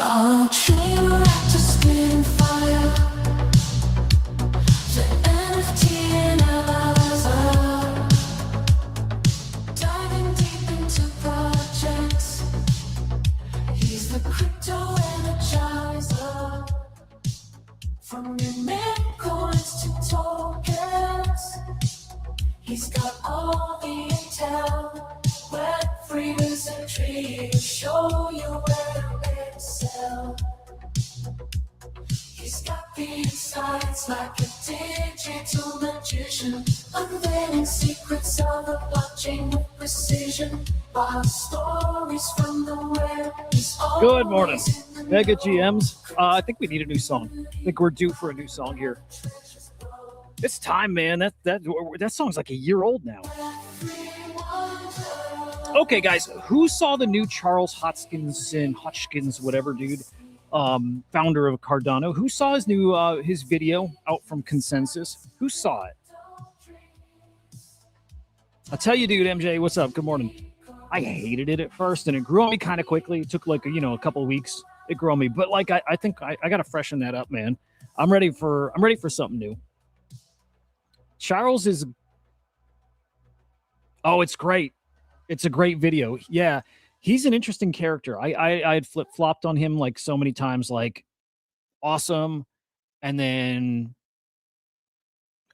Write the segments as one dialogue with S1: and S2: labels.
S1: I'll train right to spin fire. The NFT analyzer, diving deep into projects. He's the crypto energizer. From your mint coins to tokens, he's got all the intel. Web3 wizardry, show you where to excel. He's got the insights like a digital magician, unveiling secrets of the blockchain with precision. Wild stories from the web.
S2: Good morning, Mega GMs. I think we need a new song. I think we're due for a new song here. It's time, man. That song's like a year old now. Okay, guys, who saw the new Charles Hotchkiss, whatever dude, founder of Cardano? Who saw his new his video out from Consensus? Who saw it? I'll tell you, dude. MJ, what's up? Good morning. I hated it at first, and it grew on me kind of quickly. It took like a couple of weeks. It grew on me, but like I think I got to freshen that up, man. I'm ready for something new. Charles is. Oh, it's great. It's a great video. Yeah, he's an interesting character. I had flip-flopped on him like so many times, like awesome. And then,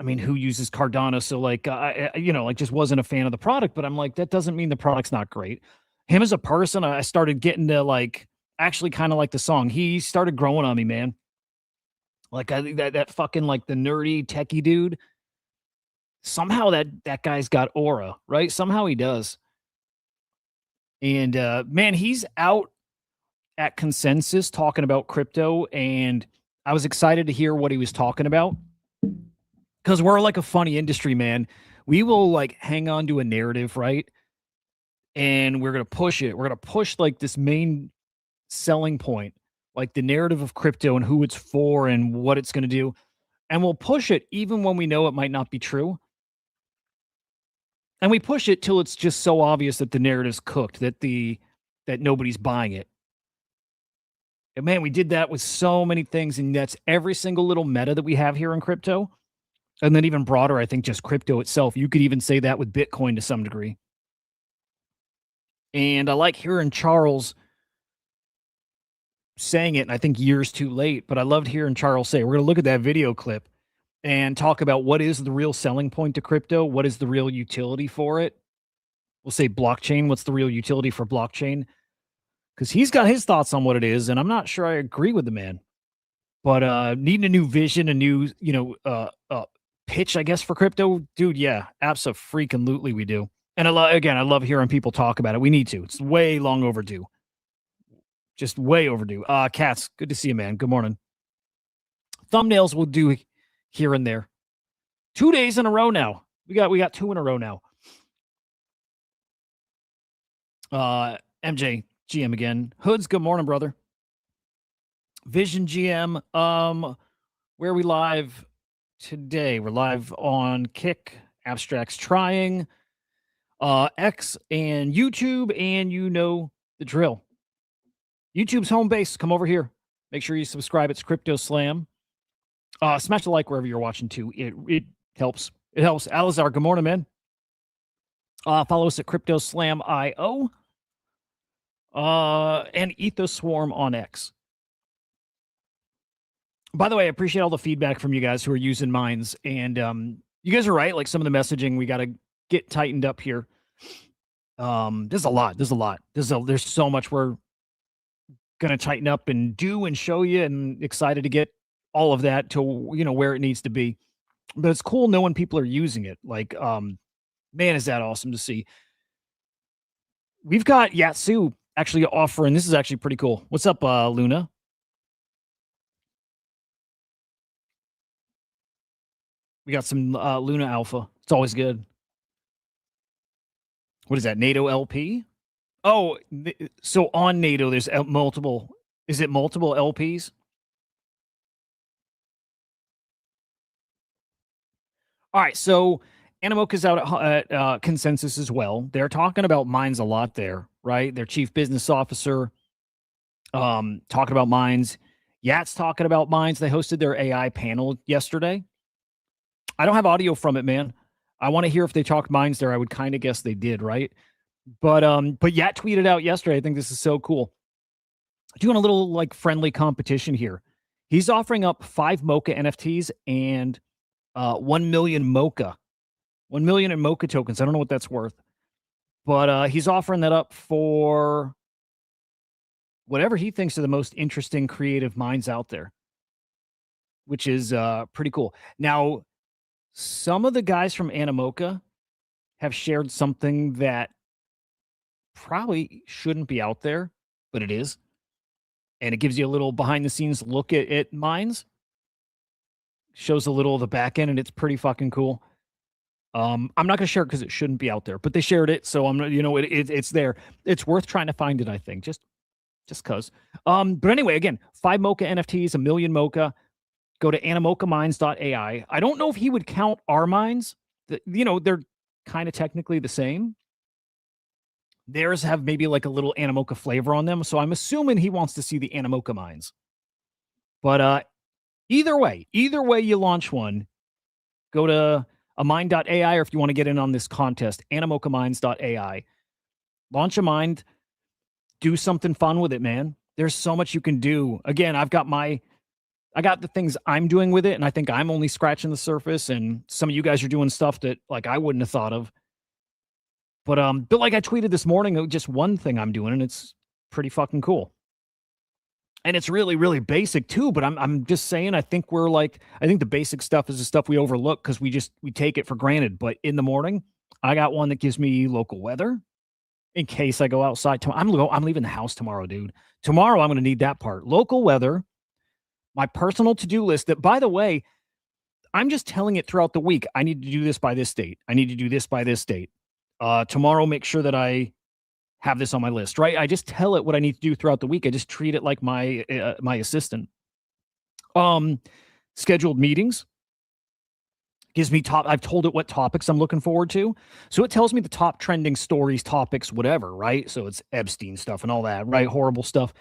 S2: I mean, who uses Cardano? So like, like just wasn't a fan of the product, but I'm like, that doesn't mean the product's not great. Him as a person, I started getting to like, actually kind of like the song. He started growing on me, man. Like I think that fucking like the nerdy techie dude, somehow that guy's got aura, right? Somehow he does. And man, he's out at Consensus talking about crypto, and I was excited to hear what he was talking about because we're like a funny industry, man. We will like hang on to a narrative, right? And we're gonna push it. We're gonna push like this main selling point, like the narrative of crypto and who it's for and what it's gonna do, and we'll push it even when we know it might not be true. And we push it till it's just so obvious that the narrative's cooked, that nobody's buying it. And man, we did that with so many things, and that's every single little meta that we have here in crypto. And then even broader, I think just crypto itself. You could even say that with Bitcoin to some degree. And I like hearing Charles saying it, and I think years too late, but I loved hearing Charles say, we're going to look at that video clip and talk about what is the real selling point to crypto. What is the real utility for it? We'll say blockchain. What's the real utility for blockchain? Because he's got his thoughts on what it is, and I'm not sure I agree with the man. But needing a new vision, a new, pitch, I guess, for crypto, dude, yeah, abso-freaking-lutely we do. And I love hearing people talk about it. We need to. It's way long overdue. Just way overdue. Cats, good to see you, man. Good morning. Thumbnails will do here and there. 2 days in a row now. We got 2 in a row now. MJ GM again. Hoods, good morning, brother. Vision GM. Where are we live today? We're live on Kick, Abstracts Trying, X, and YouTube, and you know the drill. YouTube's home base. Come over here. Make sure you subscribe. It's Crypto Slam. Smash the like wherever you're watching too. It helps. It helps. Alizar, good morning, man. Follow us at Crypto Slam IO. And Ethoswarm on X. By the way, I appreciate all the feedback from you guys who are using Minds. And you guys are right. Like some of the messaging, we got to get tightened up here. There's a lot. There's so much we're going to tighten up and do and show you, and excited to get all of that to, where it needs to be. But it's cool knowing people are using it. Like, man, is that awesome to see. We've got Yatsu actually offering. This is actually pretty cool. What's up, Luna? We got some Luna Alpha. It's always good. What is that? NATO LP? Oh, so on NATO, there's multiple. Is it multiple LPs? All right, so Animoca's out at Consensus as well. They're talking about Minds a lot there, right? Their chief business officer talking about mines. Yat's talking about mines. They hosted their AI panel yesterday. I don't have audio from it, man. I want to hear if they talked mines there. I would kind of guess they did, right? But Yat tweeted out yesterday. I think this is so cool. Doing a little like friendly competition here. He's offering up 5 Mocha NFTs and 1 million Mocha, 1 million in Mocha tokens. I don't know what that's worth, but he's offering that up for whatever he thinks are the most interesting creative minds out there, which is pretty cool. Now, some of the guys from Animoca have shared something that probably shouldn't be out there, but it is. And it gives you a little behind the scenes look at mines. Shows a little of the back end, and it's pretty fucking cool. I'm not gonna share it because it shouldn't be out there, but they shared it, so I'm you know it's there. It's worth trying to find it. I think just cause. But anyway, again, 5 Mocha NFTs, 1 million Mocha. Go to amind.ai. I don't know if he would count our mines. They're kind of technically the same. Theirs have maybe like a little Animoca flavor on them, so I'm assuming he wants to see the Animoca mines. But either way you launch one, go to amind.ai, or if you want to get in on this contest, animocamines.ai. Launch a mind, do something fun with it, man. There's so much you can do. Again, I got the things I'm doing with it, and I think I'm only scratching the surface, and some of you guys are doing stuff that like I wouldn't have thought of. But like I tweeted this morning, just one thing I'm doing, and it's pretty fucking cool. And it's really, really basic too. But I'm just saying, I think the basic stuff is the stuff we overlook because we take it for granted. But in the morning, I got one that gives me local weather in case I go outside. I'm leaving the house tomorrow, dude. Tomorrow I'm going to need that part. Local weather, my personal to-do list that, by the way, I'm just telling it throughout the week. I need to do this by this date. I need to do this by this date. Tomorrow, make sure that I have this on my list, right? I just tell it what I need to do throughout the week. I just treat it like my assistant. Scheduled meetings gives me I've told it what topics I'm looking forward to. So it tells me the top trending stories, topics, whatever, right? So it's Epstein stuff and all that, right? Horrible stuff.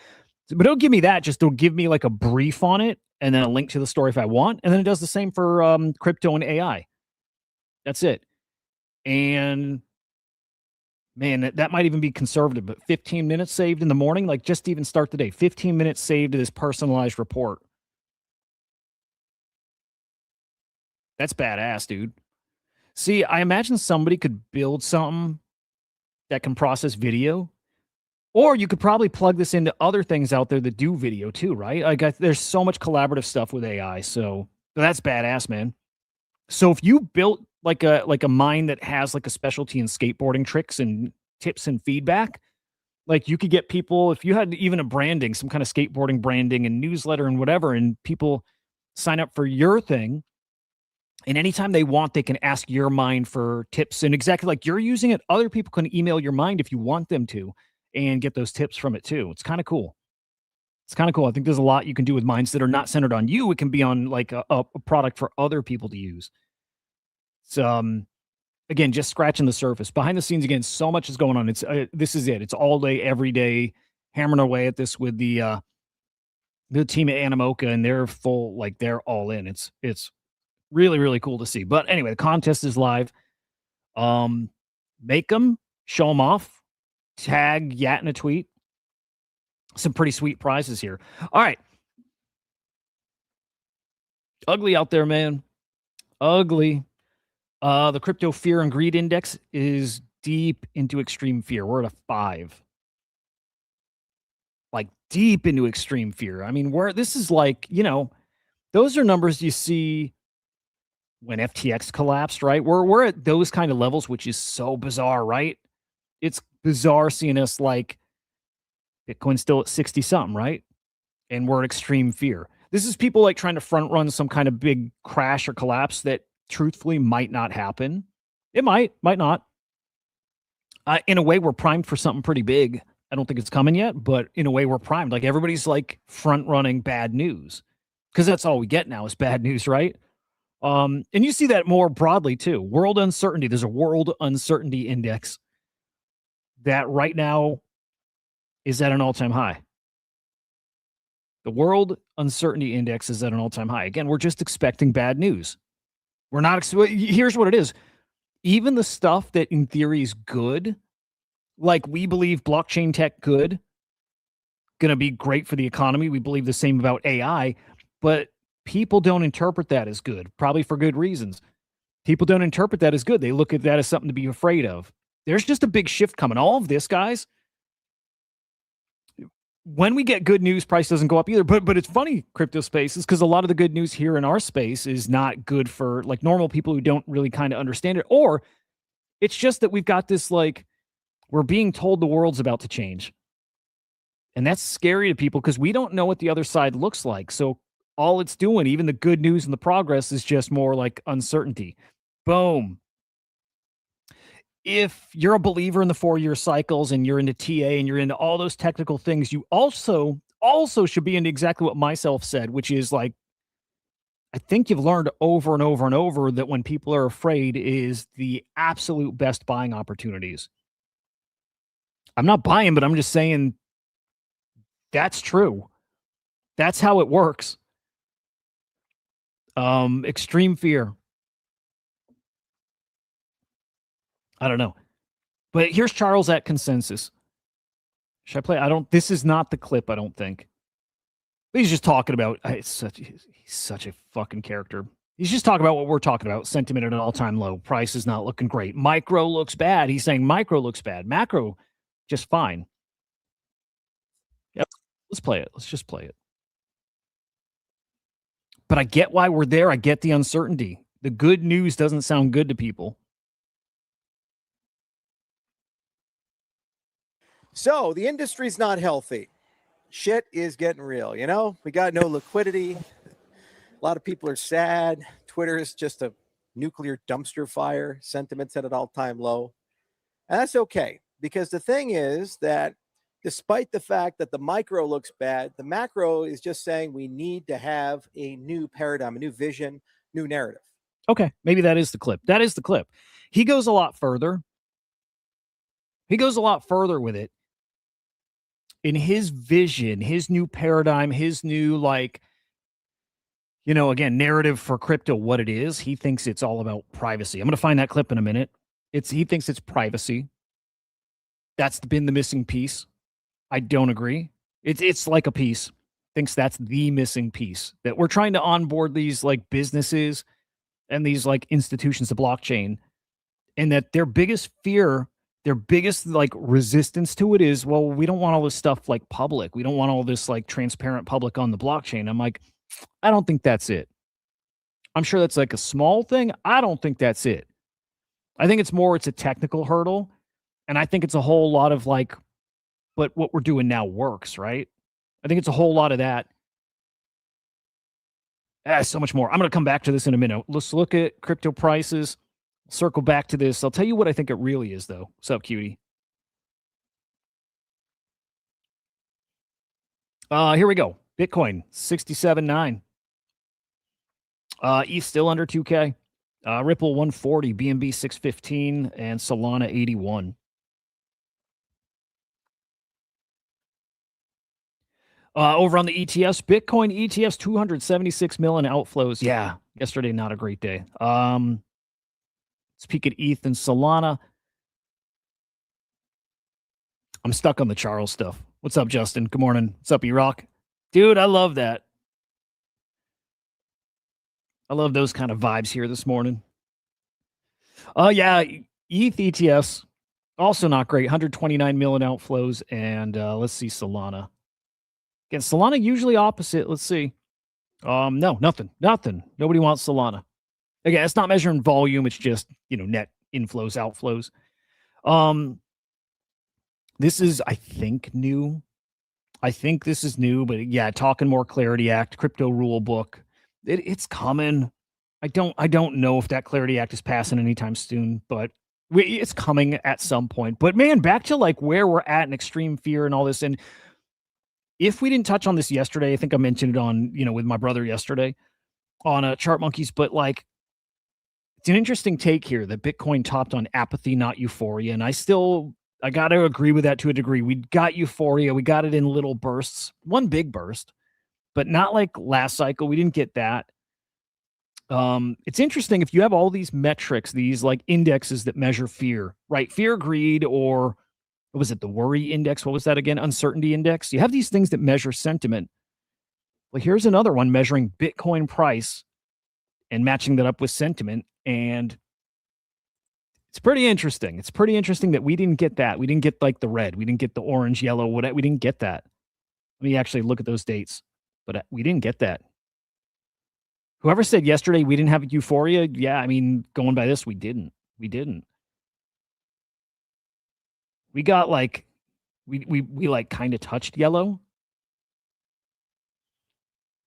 S2: But it'll give me that. Just it'll give me like a brief on it and then a link to the story if I want. And then it does the same for crypto and AI. That's it. And man, that might even be conservative, but 15 minutes saved in the morning, like just even start the day. 15 minutes saved to this personalized report. That's badass, dude. See, I imagine somebody could build something that can process video, or you could probably plug this into other things out there that do video too, right? Like there's so much collaborative stuff with AI, so that's badass, man. So if you built like a mind that has like a specialty in skateboarding tricks and tips and feedback, like you could get people, if you had even a branding, some kind of skateboarding branding and newsletter and whatever, and people sign up for your thing. And anytime they want, they can ask your mind for tips. And exactly like you're using it, other people can email your mind if you want them to and get those tips from it too. It's kind of cool. It's kind of cool. I think there's a lot you can do with minds that are not centered on you. It can be on like a product for other people to use. So, again, just scratching the surface. Behind the scenes, again, so much is going on. This is it. It's all day, every day, hammering away at this with the team at Animoca, and they're full, like they're all in. It's really, really cool to see. But anyway, the contest is live. Make them, show them off, tag Yat in a tweet. Some pretty sweet prizes here. All right. Ugly out there, man. Ugly. The crypto fear and greed index is deep into extreme fear. We're at a 5. Like deep into extreme fear. I mean, this is like, those are numbers you see when FTX collapsed, right? We're at those kind of levels, which is so bizarre, right? It's bizarre seeing us like Bitcoin's still at 60 something, right? And we're at extreme fear. This is people like trying to front run some kind of big crash or collapse that truthfully might not happen. It might not. In a way, we're primed for something pretty big. I don't think it's coming yet, but in a way, we're primed. Like everybody's like front running bad news because that's all we get now is bad news, right? And you see that more broadly too. World uncertainty. There's a world uncertainty index that right now is at an all-time high. The world uncertainty index is at an all-time high. Again, we're just expecting bad news. We're not. Here's what it is. Even the stuff that in theory is good, like we believe blockchain tech good, going to be great for the economy. We believe the same about AI, but people don't interpret that as good, probably for good reasons. People don't interpret that as good. They look at that as something to be afraid of. There's just a big shift coming. All of this, guys, when we get good news, price doesn't go up either. But it's funny, crypto spaces, because a lot of the good news here in our space is not good for like normal people who don't really kind of understand it. Or it's just that we've got this like, we're being told the world's about to change. And that's scary to people because we don't know what the other side looks like. So all it's doing, even the good news and the progress, is just more like uncertainty. Boom. If you're a believer in the 4-year cycles and you're into TA and you're into all those technical things, you also should be into exactly what myself said, which is like, I think you've learned over and over and over that when people are afraid is the absolute best buying opportunities. I'm not buying, but I'm just saying that's true. That's how it works. Extreme fear. I don't know. But here's Charles at Consensus. Should I play? This is not the clip, I don't think. But he's just talking about, he's such a fucking character. He's just talking about what we're talking about. Sentiment at an all-time low. Price is not looking great. Micro looks bad. He's saying micro looks bad. Macro, just fine. Yep. Let's play it. Let's just play it. But I get why we're there. I get the uncertainty. The good news doesn't sound good to people.
S3: So the industry's not healthy. Shit is getting real. You know, we got no liquidity. A lot of people are sad. Twitter is just a nuclear dumpster fire. Sentiment's at an all-time low. And that's okay, because the thing is that despite the fact that the micro looks bad, the macro is just saying we need to have a new paradigm, a new vision, new narrative.
S2: Okay, maybe that is the clip. That is the clip. He goes a lot further. He goes a lot further with it. In his vision, his new paradigm, his new, like, you know, again, narrative for crypto, what it is, he thinks it's all about privacy. I'm going to find that clip in a minute. He thinks it's privacy. That's been the missing piece. I don't agree. It's like a piece. Thinks that's the missing piece. That we're trying to onboard these like businesses and these like institutions to blockchain, and that their biggest fear, their biggest like resistance to it is, well, we don't want all this stuff like public. We don't want all this like transparent public on the blockchain. I'm like, I don't think that's it. I'm sure that's like a small thing. I don't think that's it. I think it's a technical hurdle. And I think it's a whole lot of like, but what we're doing now works, right? I think it's a whole lot of that. So much more. I'm going to come back to this in a minute. Let's look at crypto prices. Circle back to this. I'll tell you what I think it really is, though. What's up, cutie? Here we go. Bitcoin, 67.9. ETH still under 2K. Ripple 140, BNB 615, and Solana 81. Over on the ETFs, Bitcoin ETFs 276 million outflows. Yeah, yesterday not a great day. Let's peek at ETH and Solana. I'm stuck on the Charles stuff. What's up, Justin? Good morning. What's up, E-Rock? Dude, I love that. I love those kind of vibes here this morning. Yeah, ETH ETFs, also not great. 129 million outflows. And let's see, Solana. Again, Solana usually opposite. Let's see. No, nothing. Nobody wants Solana. Again, it's not measuring volume. It's just, net inflows, outflows. This is, I think, new. I think this is new, but yeah, Talking More Clarity Act, crypto rule book. It's coming. I don't know if that Clarity Act is passing anytime soon, but it's coming at some point. But man, back to like where we're at in extreme fear and all this. And if we didn't touch on this yesterday, I think I mentioned it on, with my brother yesterday on Chart Monkeys, but like, it's an interesting take here that Bitcoin topped on apathy, not euphoria. And I got to agree with that to a degree. We got euphoria. We got it in little bursts, one big burst. but not like last cycle. We didn't get that. It's interesting if you have all these metrics, these like indexes that measure fear, right? Fear, greed, or what was it? The worry index. What was that again? Uncertainty index. You have these things that measure sentiment. Well, here's another one measuring Bitcoin price and matching that up with sentiment. And it's pretty interesting. It's pretty interesting that we didn't get that. We didn't get like the red. We didn't get the orange, yellow, whatever. We didn't get that. Let me actually look at those dates, but we didn't get that. Whoever said yesterday we didn't have euphoria, yeah, I mean, going by this, we didn't. We didn't. We got like, we like kind of touched yellow.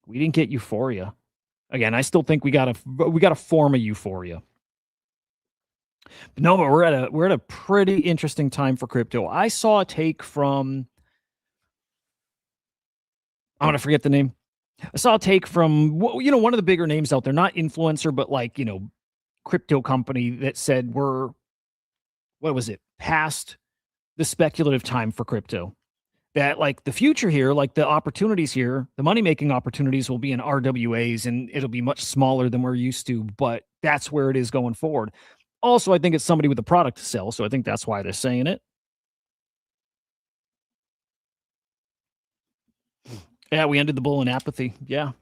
S2: We didn't get euphoria. Again, I still think we got a form of euphoria. But no, but we're at a pretty interesting time for crypto. I saw a take from, I'm gonna forget the name. I saw a take from one of the bigger names out there, not influencer, but like crypto company that said we're past the speculative time for crypto. That like the future here, like the opportunities here, the money making opportunities will be in RWAs and it'll be much smaller than we're used to, but that's where it is going forward. Also, I think it's somebody with a product to sell, so I think that's why they're saying it. Yeah, we ended the bull in apathy. Yeah.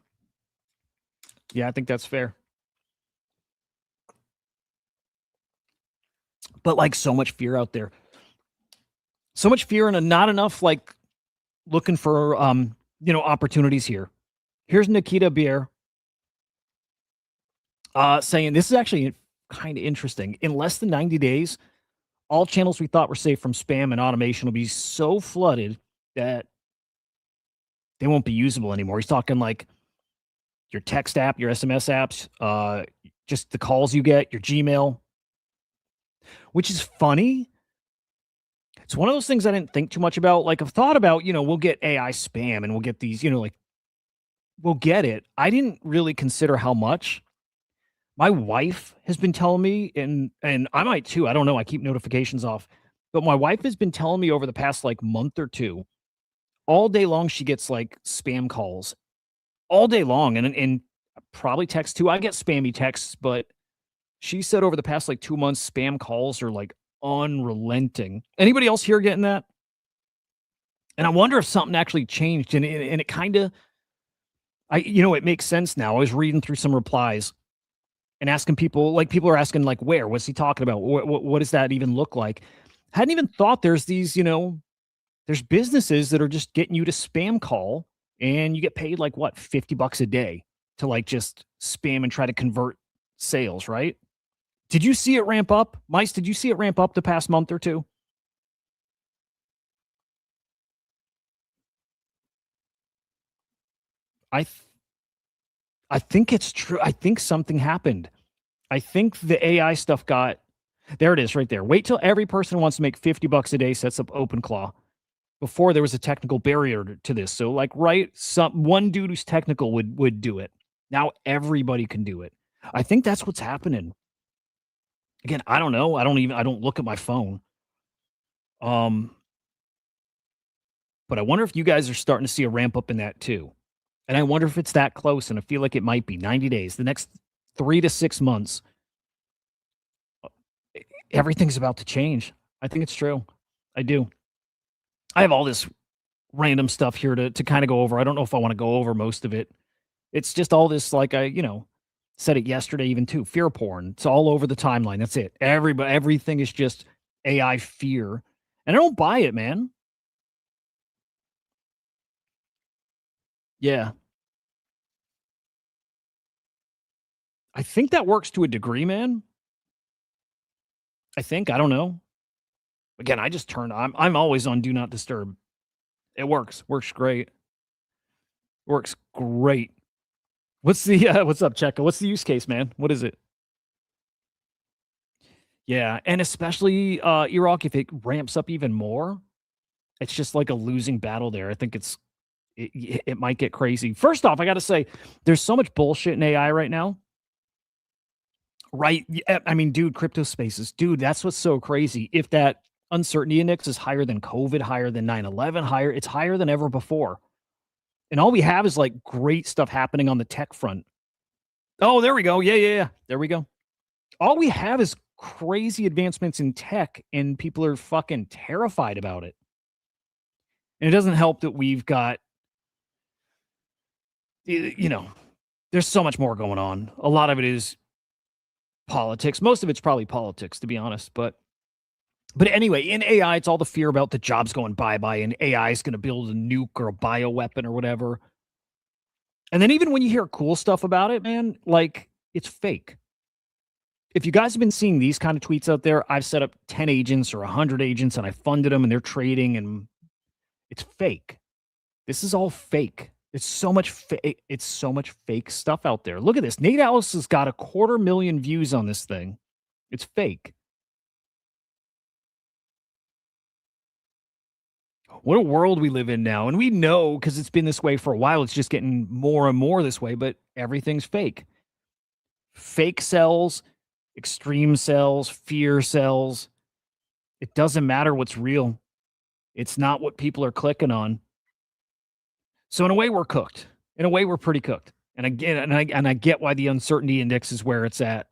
S2: Yeah, I think that's fair. But like so much fear out there. So much fear and not enough like looking for opportunities here. Here's Nikita Beer saying this is actually kind of interesting. In less than 90 days, all channels we thought were safe from spam and automation will be so flooded that they won't be usable anymore. He's talking like your text app, your SMS apps, just the calls you get, your Gmail, which is funny. It's one of those things I didn't think too much about. Like I've thought about, we'll get AI spam and we'll get these, like we'll get it. I didn't really consider how much. My wife has been telling me, and I might too. I don't know. I keep notifications off. But my wife has been telling me over the past like month or two, all day long, she gets like spam calls all day long and probably texts too. I get spammy texts, but she said over the past like 2 months, spam calls are like unrelenting. Anybody else here getting that? And I wonder if something actually changed. And it kind of, it makes sense now. I was reading through some replies and asking people, like people are asking like, where, what's he talking about? What does that even look like? Hadn't even thought there's these, there's businesses that are just getting you to spam call and you get paid like what, $50 a day to like just spam and try to convert sales, right? Did you see it ramp up? Mice, did you see it ramp up the past month or two? I think it's true. I think something happened. I think the AI stuff there it is right there. Wait till every person who wants to make $50 a day sets up OpenClaw. Before there was a technical barrier to this. So like, right, one dude who's technical would do it. Now everybody can do it. I think that's what's happening. Again, I don't know. I don't look at my phone. But I wonder if you guys are starting to see a ramp up in that too. And I wonder if it's that close, and I feel like it might be 90 days, the next 3 to 6 months. Everything's about to change. I think it's true. I do. I have all this random stuff here to kind of go over. I don't know if I want to go over most of it. It's just all this, like I, said it yesterday even too, fear porn. It's all over the timeline. That's it. Everything is just AI fear. And I don't buy it, man. Yeah. I think that works to a degree, man. I think. I don't know. Again, I just I'm always on do not disturb. It works. Works great. Works great. What's up, Checo? What's the use case, man? What is it? Yeah, and especially Iraq, if it ramps up even more, it's just like a losing battle there. I think it might get crazy. First off, I got to say, there's so much bullshit in AI right now. Right? I mean, dude, crypto spaces, dude, that's what's so crazy. If that uncertainty index is higher than COVID, higher than 9/11, it's higher than ever before. And all we have is like great stuff happening on the tech front. Oh, there we go. Yeah. There we go. All we have is crazy advancements in tech, and people are fucking terrified about it. And it doesn't help that we've got, there's so much more going on. A lot of it is politics. Most of it's probably politics, to be honest. But anyway, in AI, it's all the fear about the jobs going bye-bye, and AI is going to build a nuke or a bioweapon or whatever. And then even when you hear cool stuff about it, man, like, it's fake. If you guys have been seeing these kind of tweets out there, I've set up 10 agents or 100 agents, and I funded them, and they're trading, and it's fake. This is all fake. It's so much fake stuff out there. Look at this. Nate Alice has got 250,000 views on this thing. It's fake. What a world we live in now. And we know, because it's been this way for a while, it's just getting more and more this way, but everything's fake. Fake sells, extreme sells, fear sells. It doesn't matter what's real. It's not what people are clicking on. So in a way, we're cooked. In a way, we're pretty cooked. And again, I get why the uncertainty index is where it's at.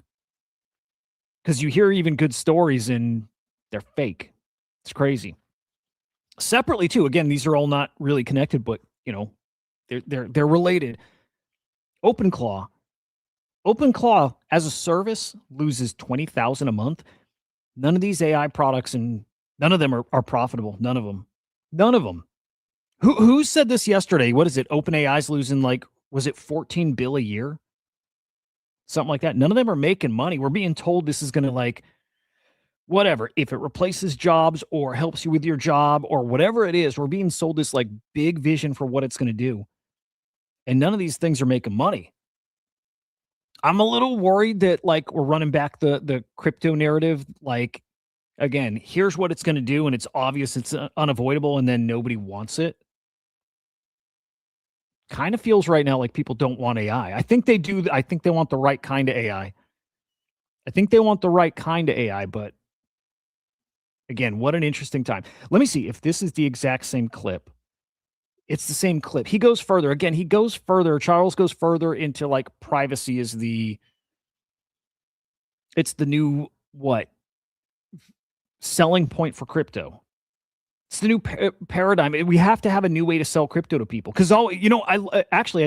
S2: Because you hear even good stories and they're fake. It's crazy. Separately, too, again, these are all not really connected, but they're related. OpenClaw as a service loses $20,000 a month. None of these AI products, and none of them are profitable. None of them. Who said this yesterday? What is it? OpenAI's losing, like, was it $14 billion a year? Something like that. None of them are making money. We're being told this is going to, like, whatever. If it replaces jobs or helps you with your job or whatever it is, we're being sold this, like, big vision for what it's going to do. And none of these things are making money. I'm a little worried that, like, we're running back the crypto narrative. Like, again, here's what it's going to do, and it's obvious, it's unavoidable, and then nobody wants it. Kind of feels right now like people don't want AI. I think they do. I think they want the right kind of AI. But again, what an interesting time. Let me see if this is the exact same clip. It's the same clip. He goes further. Again, Charles goes further into, like, privacy is it's the new, selling point for crypto. It's the new paradigm. We have to have a new way to sell crypto to people. Because I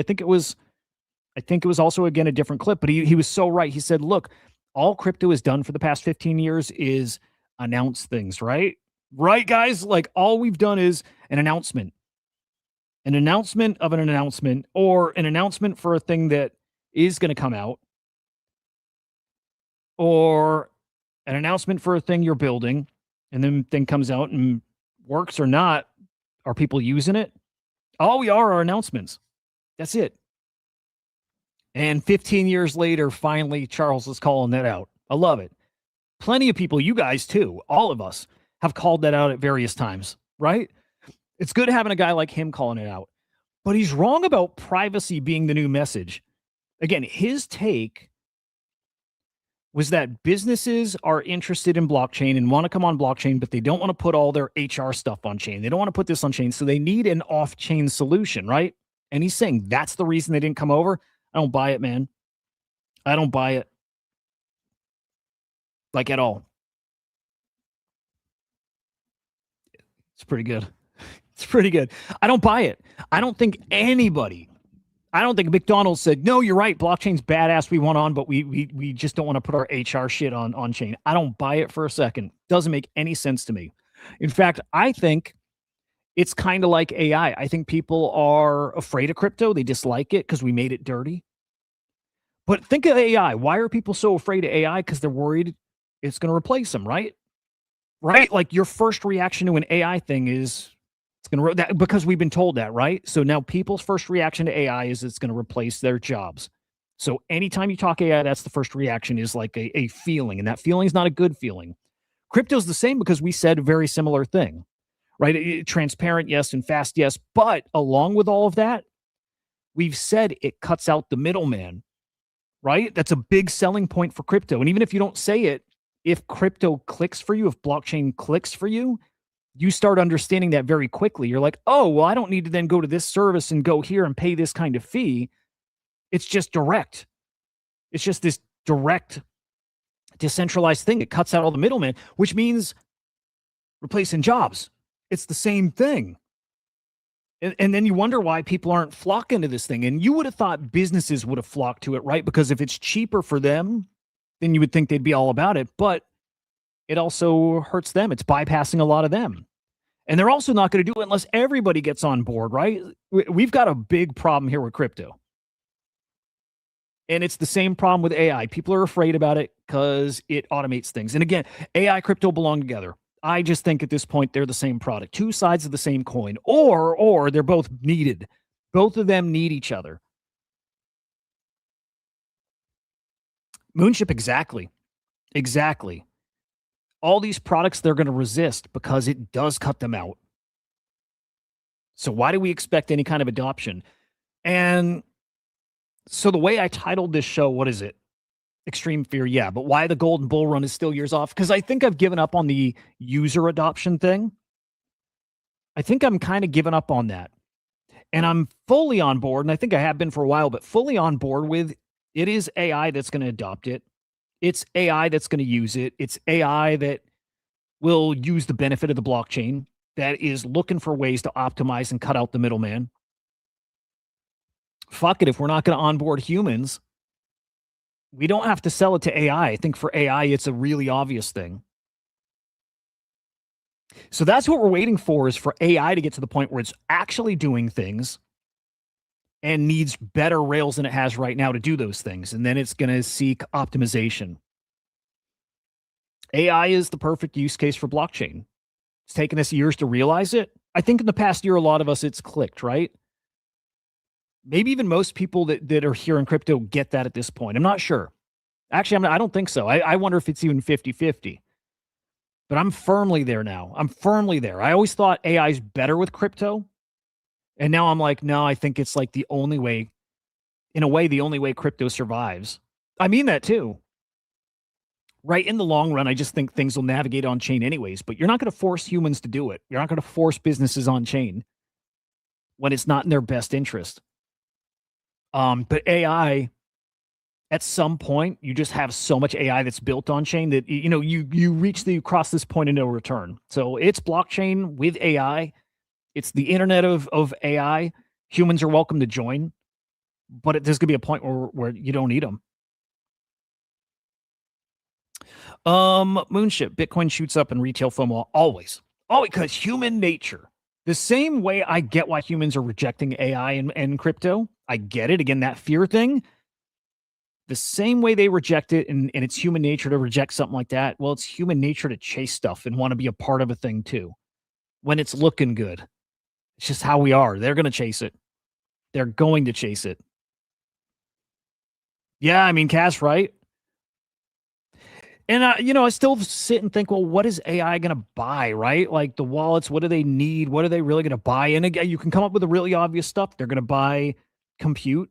S2: think it was also, again, a different clip, but he was so right. He said, look, all crypto has done for the past 15 years is announce things, right? Right, guys? Like, all we've done is an announcement. An announcement of an announcement, or an announcement for a thing that is going to come out, or an announcement for a thing you're building, and then thing comes out and works or not. Are people using it? All we are announcements. That's it. And 15 years later, finally, Charles is calling that out. I love it. Plenty of people, you guys too, all of us, have called that out at various times, right? It's good having a guy like him calling it out. But he's wrong about privacy being the new message. Again, his take was that businesses are interested in blockchain and want to come on blockchain, but they don't want to put all their HR stuff on chain. They don't want to put this on chain, so they need an off-chain solution, right? And he's saying that's the reason they didn't come over. I don't buy it, man. I don't buy it. Like, at all. It's pretty good. It's pretty good. I don't buy it. I don't think McDonald's said, no, you're right, blockchain's badass, we want on, but we just don't want to put our HR shit on chain. I don't buy it for a second. Doesn't make any sense to me. In fact, I think it's kind of like AI. I think people are afraid of crypto. They dislike it because we made it dirty. But think of AI. Why are people so afraid of AI? Because they're worried it's going to replace them, right? Right? Like, your first reaction to an AI thing is it's going to, because we've been told that, right? So now people's first reaction to AI is it's going to replace their jobs. So anytime you talk AI, that's the first reaction, is like a feeling, and that feeling is not a good feeling. Crypto's the same, because we said a very similar thing, right? Transparent, yes, and fast, yes. But along with all of that, we've said it cuts out the middleman, right? That's a big selling point for crypto. And even if you don't say it, if crypto clicks for you, if blockchain clicks for you, you start understanding that very quickly. You're like, oh, well, I don't need to then go to this service and go here and pay this kind of fee. It's just direct. It's just this direct, decentralized thing. It cuts out all the middlemen, which means replacing jobs. It's the same thing. And then you wonder why people aren't flocking to this thing. And you would have thought businesses would have flocked to it, right? Because if it's cheaper for them, then you would think they'd be all about it. But it also hurts them. It's bypassing a lot of them. And they're also not going to do it unless everybody gets on board, right? We've got a big problem here with crypto. And it's the same problem with AI. People are afraid about it because it automates things. And again, AI, crypto belong together. I just think at this point, they're the same product, two sides of the same coin, or they're both needed. Both of them need each other. Moonship, exactly. Exactly. All these products they're going to resist because it does cut them out. So why do we expect any kind of adoption? And so the way I titled this show, what is it? Extreme fear, yeah. But why the golden bull run is still years off? Because I think I've given up on the user adoption thing. I think I'm kind of giving up on that. And I'm fully on board, and I think I have been for a while, but fully on board with it is AI that's going to adopt it. It's AI that's going to use it. It's AI that will use the benefit of the blockchain, that is looking for ways to optimize and cut out the middleman. Fuck it, if we're not going to onboard humans, we don't have to sell it to AI. I think for AI, it's a really obvious thing. So that's what we're waiting for, is for AI to get to the point where it's actually doing things and needs better rails than it has right now to do those things. And then it's going to seek optimization. AI is the perfect use case for blockchain. It's taken us years to realize it. I think in the past year, a lot of us, it's clicked, right? Maybe even most people that are here in crypto get that at this point. I'm not sure. Actually, I don't think so. I wonder if it's even 50-50. But I'm firmly there now. I'm firmly there. I always thought AI is better with crypto. And now I'm like, no, I think it's like the only way, in a way, the only way crypto survives. I mean that too. Right, in the long run, I just think things will navigate on chain anyways. But you're not going to force humans to do it. You're not going to force businesses on chain when it's not in their best interest. But AI, at some point, you just have so much AI that's built on chain that, you know, you cross this point of no return. So it's blockchain with AI. It's the internet of AI. Humans are welcome to join, but there's going to be a point where you don't need them. Moonship, Bitcoin shoots up in retail FOMO always, because human nature. The same way I get why humans are rejecting AI and crypto. I get it. Again, that fear thing. The same way they reject it, and it's human nature to reject something like that. Well, it's human nature to chase stuff and want to be a part of a thing too. When it's looking good. It's just how we are. They're going to chase it. They're going to chase it. Yeah, I mean, Cass, right? And, I still sit and think, well, what is AI going to buy, right? Like the wallets, what do they need? What are they really going to buy? And again, you can come up with the really obvious stuff. They're going to buy compute,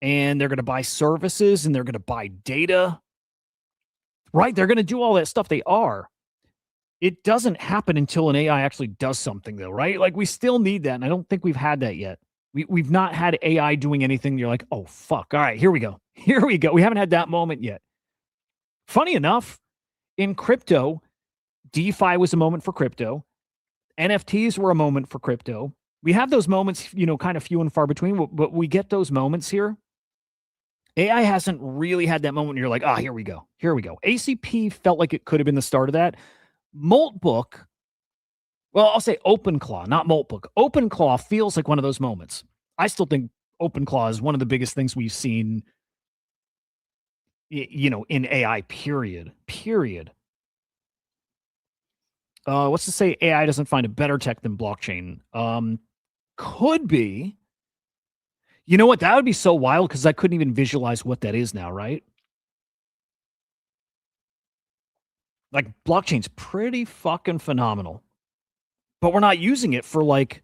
S2: and they're going to buy services, and they're going to buy data, right? They're going to do all that stuff. They are. It doesn't happen until an AI actually does something, though, right? Like we still need that, and I don't think we've had that yet. We've not had AI doing anything. You're like, oh, fuck. All right, here we go. Here we go. We haven't had that moment yet. Funny enough, in crypto, DeFi was a moment for crypto. NFTs were a moment for crypto. We have those moments, kind of few and far between, but we get those moments here. AI hasn't really had that moment. You're like, here we go. Here we go. ACP felt like it could have been the start of that. Moltbook, well, I'll say OpenClaw, not Moltbook. OpenClaw feels like one of those moments. I still think OpenClaw is one of the biggest things we've seen, in AI, period. What's to say AI doesn't find a better tech than blockchain? Could be. You know what? That would be so wild because I couldn't even visualize what that is now, right? Like blockchain's pretty fucking phenomenal, but we're not using it for like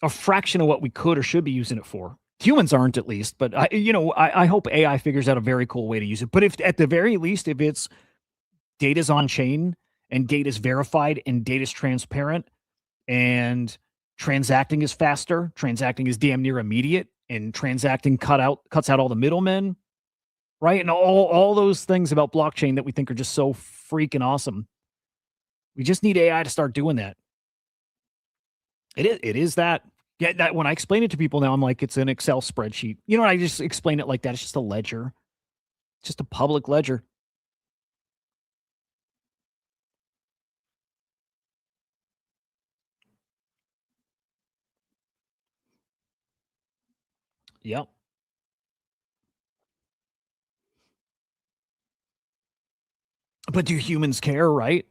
S2: a fraction of what we could or should be using it for. Humans aren't, at least, but I hope AI figures out a very cool way to use it. But if at the very least, if it's data's on chain and data is verified and data is transparent and transacting is faster, transacting is damn near immediate, and transacting cuts out all the middlemen, right? And all those things about blockchain that we think are just so freaking awesome. We just need AI to start doing that. It is that. Yeah, that when I explain it to people now, I'm like, it's an Excel spreadsheet. You know, I just explain it like that. It's just a ledger. It's just a public ledger. Yep. But do humans care, right?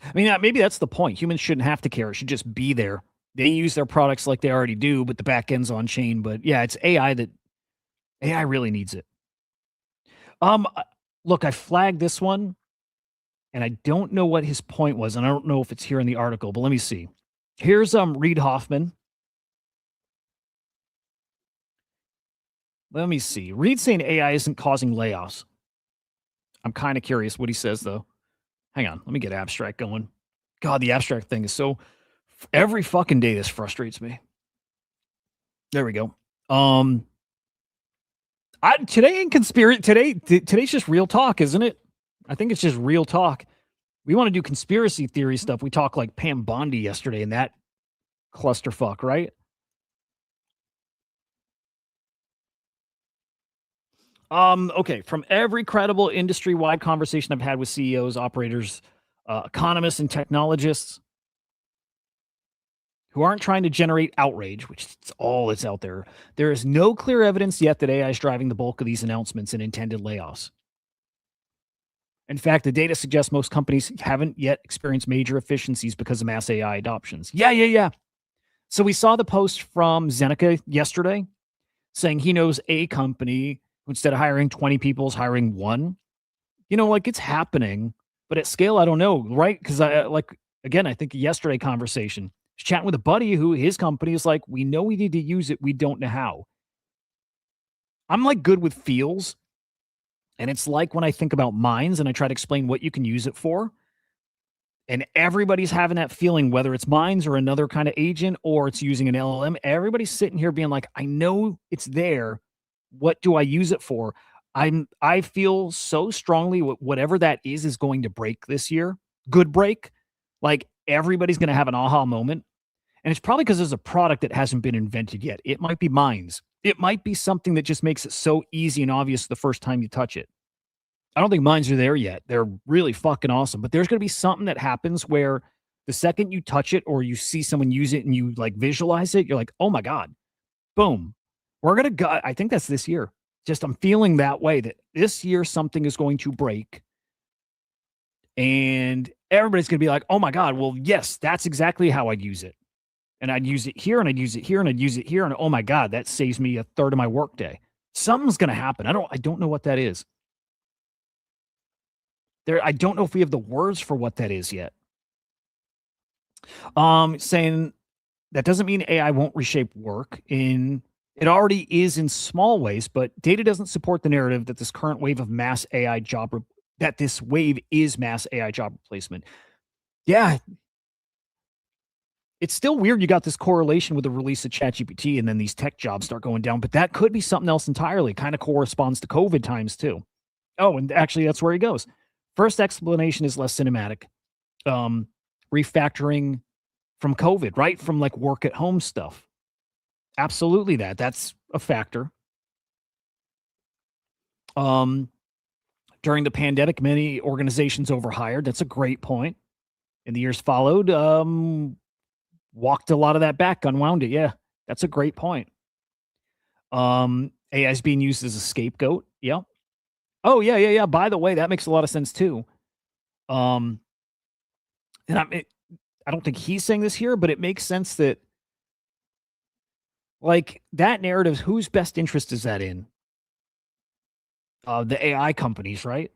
S2: I mean, maybe that's the point. Humans shouldn't have to care. It should just be there. They use their products like they already do, but the back end's on chain. But yeah, it's AI really needs it. Look, I flagged this one, and I don't know what his point was, and I don't know if it's here in the article, but let me see. Here's Reid Hoffman. Let me see. Reid's saying AI isn't causing layoffs. I'm kind of curious what he says, though. Hang on. Let me get abstract going. God, the abstract thing is so... Every fucking day this frustrates me. There we go. Today in conspiracy... Today's just real talk, isn't it? I think it's just real talk. We want to do conspiracy theory stuff. We talked like Pam Bondi yesterday and that clusterfuck, right? Okay. From every credible industry-wide conversation I've had with CEOs, operators, economists, and technologists who aren't trying to generate outrage, which is all that's out there, there is no clear evidence yet that AI is driving the bulk of these announcements and intended layoffs. In fact, the data suggests most companies haven't yet experienced major efficiencies because of mass AI adoptions. Yeah. So we saw the post from Zeneca yesterday saying he knows a company who instead of hiring 20 people is hiring one. You know, like it's happening, but at scale, I don't know, right? Because I think yesterday conversation, I was chatting with a buddy who his company is like, we know we need to use it. We don't know how. I'm like good with feels. And it's like when I think about minds and I try to explain what you can use it for. And everybody's having that feeling, whether it's minds or another kind of agent or it's using an LLM. Everybody's sitting here being like, I know it's there. What do I use it for? I feel so strongly whatever that is going to break this year. Good break. Like everybody's going to have an aha moment. And it's probably because there's a product that hasn't been invented yet. It might be minds. It might be something that just makes it so easy and obvious the first time you touch it. I don't think minds are there yet. They're really fucking awesome. But there's going to be something that happens where the second you touch it or you see someone use it and you like visualize it, you're like, oh my God, boom. We're going to go. I think that's this year. Just I'm feeling that way that this year something is going to break. And everybody's going to be like, oh my God, well, yes, that's exactly how I'd use it. And I'd use it here and I'd use it here and I'd use it here. And oh my God, that saves me a third of my workday. Something's going to happen. I don't know what that is. I don't know if we have the words for what that is yet. Saying that doesn't mean AI won't reshape work. It already is in small ways, but data doesn't support the narrative that this current wave of mass AI that this wave is mass AI job replacement. Yeah. It's still weird you got this correlation with the release of ChatGPT and then these tech jobs start going down, but that could be something else entirely. Kind of corresponds to COVID times too. Oh, and actually that's where he goes. First explanation is less cinematic. Refactoring from COVID, right? From like work at home stuff. Absolutely that's a factor. During the pandemic, many organizations overhired. That's a great point. In the years followed, walked a lot of that back, unwound it. Yeah, that's a great point. AI is being used as a scapegoat. Yeah. Oh, yeah. By the way, that makes a lot of sense too. And I don't think he's saying this here, but it makes sense that like that narrative, whose best interest is that in? The AI companies, right?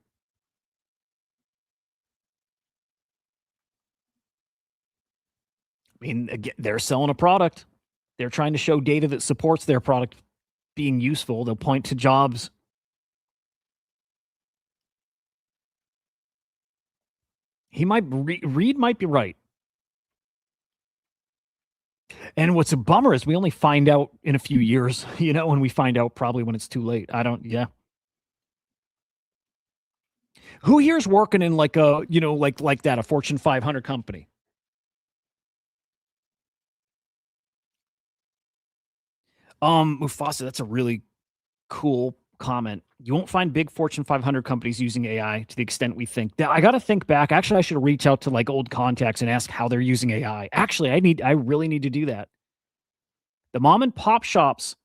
S2: I mean, again, they're selling a product. They're trying to show data that supports their product being useful. They'll point to jobs. He might Reed might be right. And what's a bummer is we only find out in a few years, when we find out probably when it's too late. Yeah. Who here's working in like a, like that, a Fortune 500 company? Mufasa, that's a really cool comment. You won't find big Fortune 500 companies using AI to the extent we think. I got to think back. Actually, I should reach out to like old contacts and ask how they're using AI. Actually, I really need to do that. The mom and pop shops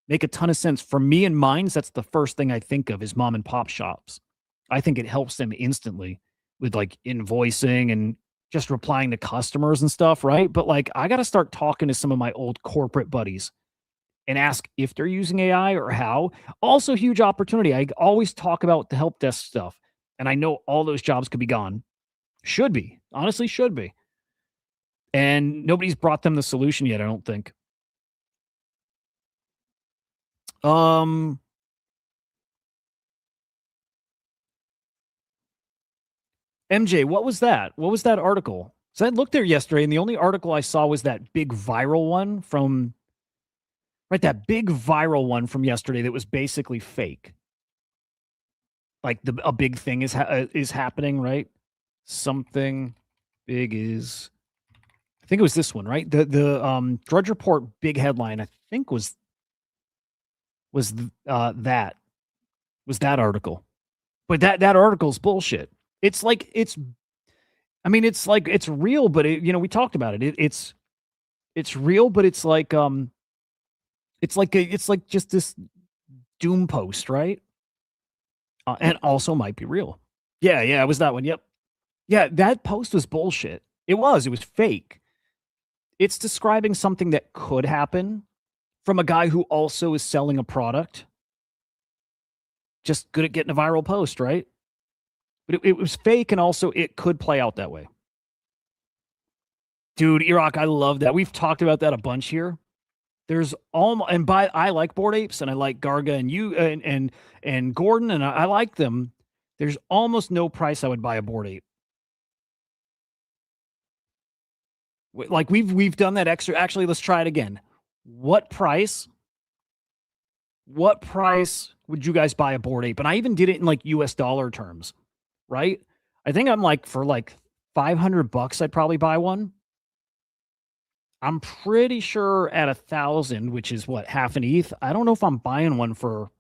S2: make a ton of sense. For me and mines, that's the first thing I think of is mom and pop shops. I think it helps them instantly with like invoicing and just replying to customers and stuff, right? But like I got to start talking to some of my old corporate buddies and ask if they're using AI or how. Also, huge opportunity. I always talk about the help desk stuff, and I know all those jobs could be gone. Should be. Honestly, should be. And nobody's brought them the solution yet, I don't think. MJ, what was that? What was that article? So I looked there yesterday, and the only article I saw was that big viral one from that big viral one from yesterday that was basically fake. Like a big thing is happening, right? Something big is. I think it was this one, right? The Drudge Report big headline. I think was that article, but that article's bullshit. It's like it's real, but we talked about it. It's real, but it's like just this doom post, right? And also might be real. Yeah, it was that one. Yep. Yeah, that post was bullshit. It was fake. It's describing something that could happen from a guy who also is selling a product. Just good at getting a viral post, right? But it was fake, and also it could play out that way. Dude, Iraq, I love that. We've talked about that a bunch here. There's almost, and I like Bored Apes, and I like Garga and you and Gordon, and I like them. There's almost no price I would buy a Bored Ape. Like we've done that extra. Actually, let's try it again. What price would you guys buy a Bored Ape? And I even did it in like US dollar terms, right? I think I'm like for like $500, I'd probably buy one. I'm pretty sure at 1,000, which is what, half an ETH. I don't know if I'm buying one for.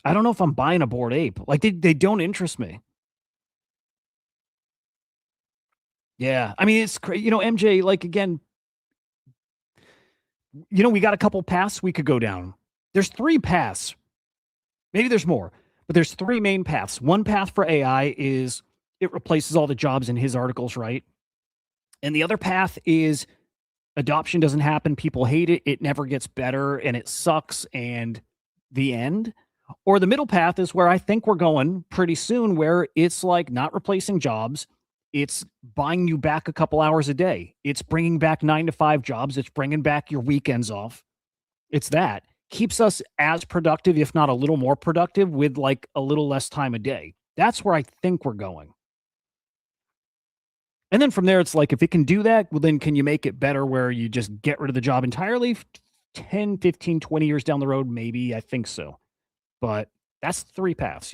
S2: I don't know if I'm buying a Bored Ape. Like they don't interest me. Yeah, I mean it's crazy. MJ. Like again, we got a couple paths we could go down. There's 3 paths. Maybe there's more, but there's 3 main paths. One path for AI is it replaces all the jobs in his articles, right? And the other path is adoption doesn't happen. People hate it. It never gets better and it sucks and the end. Or the middle path is where I think we're going pretty soon, where it's like not replacing jobs. It's buying you back a couple hours a day. It's bringing back 9 to 5 jobs. It's bringing back your weekends off. It's that keeps us as productive, if not a little more productive, with like a little less time a day. That's where I think we're going. And then from there, it's like, if it can do that, well, then can you make it better where you just get rid of the job entirely? 10, 15, 20 years down the road, maybe. I think so. But that's 3 paths,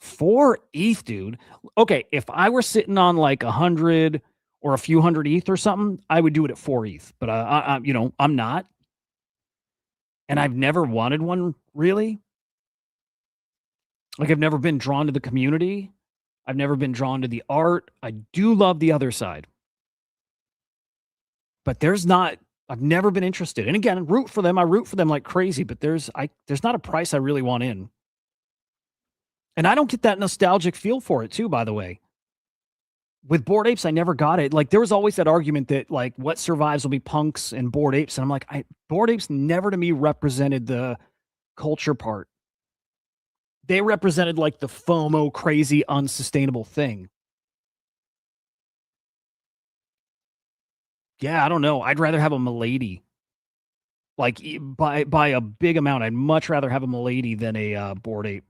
S2: 4 ETH, dude. Okay, if I were sitting on like 100 or a few hundred ETH or something, I would do it at 4 ETH. But I'm not. And I've never wanted one, really. Like, I've never been drawn to the community. I've never been drawn to the art. I do love the other side. But I've never been interested. And again, root for them. I root for them like crazy, but there's not a price I really want in. And I don't get that nostalgic feel for it too, by the way. With Bored Apes, I never got it. Like, there was always that argument that like what survives will be punks and Bored Apes. And I'm like, Bored Apes never to me represented the culture part. They represented like the FOMO, crazy, unsustainable thing. Yeah, I don't know. I'd rather have a Milady. Like by a big amount. I'd much rather have a Milady than a Bored Ape.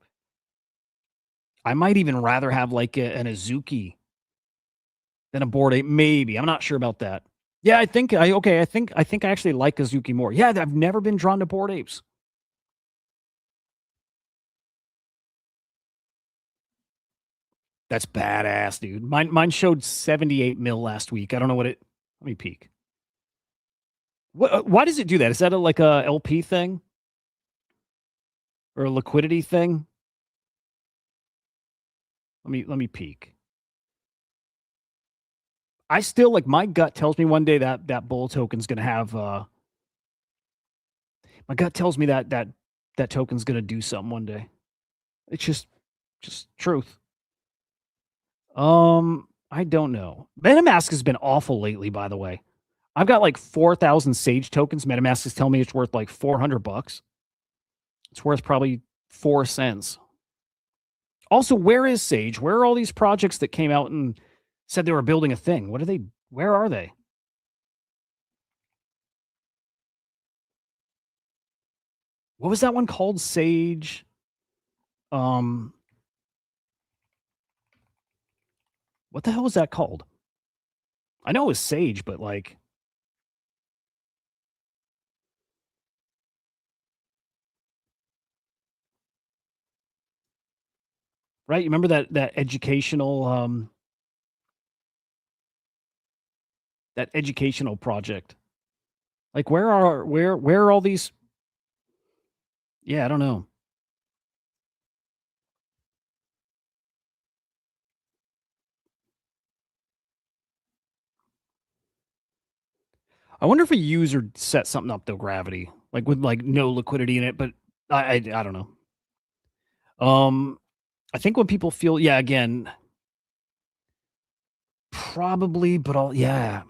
S2: I might even rather have like an Azuki than a Bored Ape. Maybe. I'm not sure about that. Yeah, I think I actually like Azuki more. Yeah, I've never been drawn to Bored Apes. That's badass, dude. Mine showed 78 mil last week. I don't know what it. Let me peek. Why does it do that? Is that like a LP thing or a liquidity thing? Let me peek. I still like my gut tells me one day that that bull token's gonna have. My gut tells me that that token's gonna do something one day. It's just truth. I don't know. MetaMask has been awful lately, by the way. I've got like 4,000 Sage tokens. MetaMask is telling me it's worth like $400. It's worth probably 4 cents. Also, where is Sage? Where are all these projects that came out and said they were building a thing? What are they? Where are they? What was that one called? Sage. Um, what the hell was that called? I know it was Sage, but like, right? You remember that educational that educational project? Like, where are all these? Yeah, I don't know. I wonder if a user set something up though, Gravity, like with like no liquidity in it. But I don't know. I think when people feel, yeah, again, probably, but all, yeah.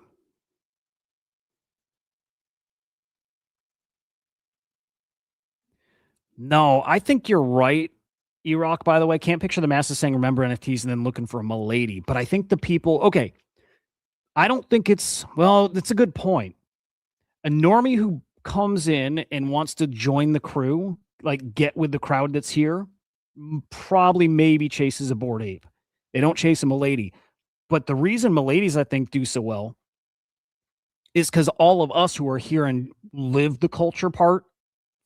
S2: No, I think you're right. E-Rock, by the way, can't picture the masses saying remember NFTs and then looking for a milady. But I think the people, okay, I don't think it's, well, that's a good point. A normie who comes in and wants to join the crew, like get with the crowd that's here, probably maybe chases a Bored Ape. They don't chase a milady. But the reason miladies, I think, do so well is because all of us who are here and live the culture part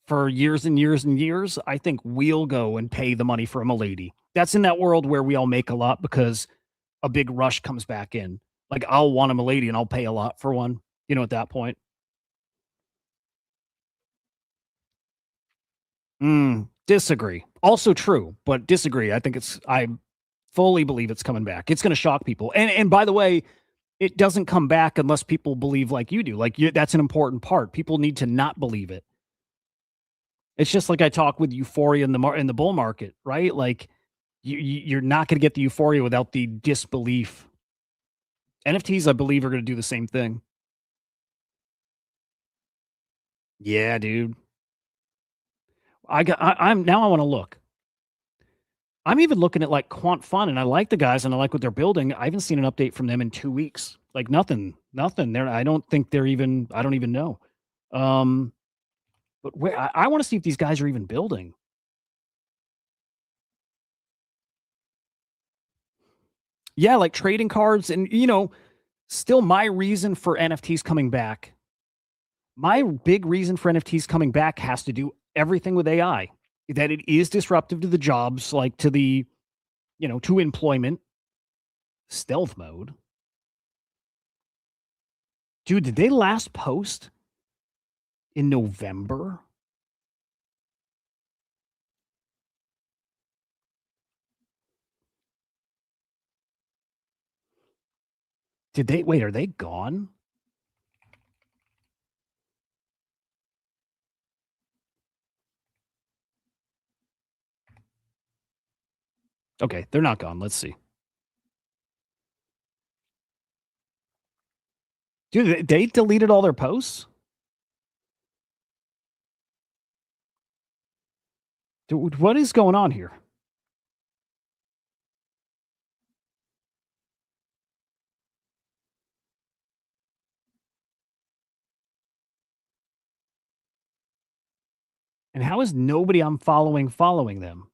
S2: for years and years and years, I think we'll go and pay the money for a milady. That's in that world where we all make a lot because a big rush comes back in. Like I'll want a milady and I'll pay a lot for one, at that point. Disagree. Also true, but disagree. I fully believe it's coming back. It's going to shock people. And by the way, it doesn't come back unless people believe like you do. That's an important part. People need to not believe it. It's just like I talk with euphoria in the bull market, right? Like you're not going to get the euphoria without the disbelief. NFTs, I believe, are going to do the same thing. Yeah, dude. I'm now I want to look. I'm even looking at like Quant Fun, and I like the guys, and I like what they're building. I haven't seen an update from them in 2 weeks. Like nothing. There, I don't think they're even. I don't even know. Um, but where I want to see if these guys are even building. Yeah, like trading cards, and still my reason for NFTs coming back. My big reason for NFTs coming back has to do everything with AI. That it is disruptive to the jobs, like to the, to employment. Stealth mode. Dude, did they last post in November? Did they wait? Are they gone? Okay, they're not gone. Let's see. Dude, they deleted all their posts? Dude, what is going on here? And how is nobody I'm following them?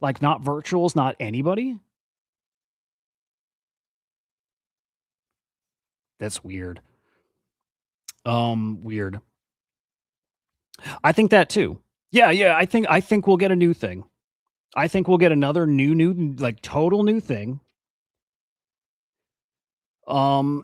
S2: Like not virtuals, not anybody? That's weird. Weird. I think that too. Yeah, yeah. I think we'll get a new thing. I think we'll get another new, like total new thing. But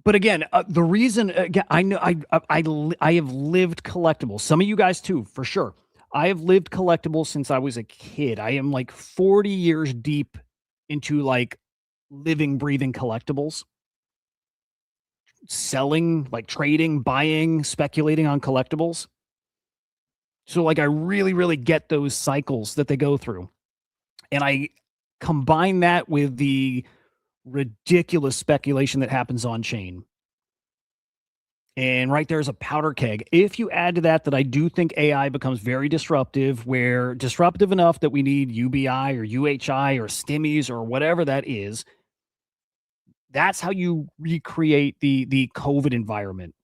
S2: again, the reason again, I know I have lived collectibles. Some of you guys too, for sure. I have lived collectibles since I was a kid. I am like 40 years deep into like living, breathing collectibles, selling, like trading, buying, speculating on collectibles. So like I really, really get those cycles that they go through. And I combine that with the ridiculous speculation that happens on chain. And right there's a powder keg. If you add to that I do think AI becomes very disruptive, where disruptive enough that we need UBI or UHI or STIMIs or whatever that is, that's how you recreate the COVID environment.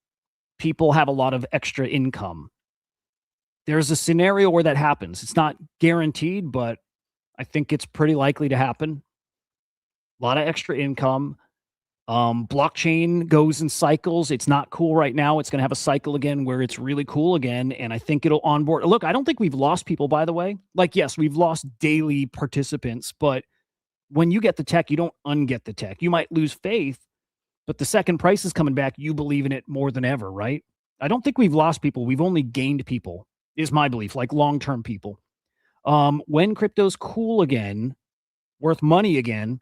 S2: People have a lot of extra income. There's a scenario where that happens. It's not guaranteed, but I think it's pretty likely to happen. A lot of extra income. Blockchain goes in cycles. It's not cool right now. It's going to have a cycle again where it's really cool again. And I think it'll onboard. Look, I don't think we've lost people, by the way. Like, yes, we've lost daily participants, but when you get the tech, you don't unget the tech. You might lose faith, but the second price is coming back. You believe in it more than ever, right? I don't think we've lost people. We've only gained people, is my belief, like long-term people. When crypto's cool again, worth money again,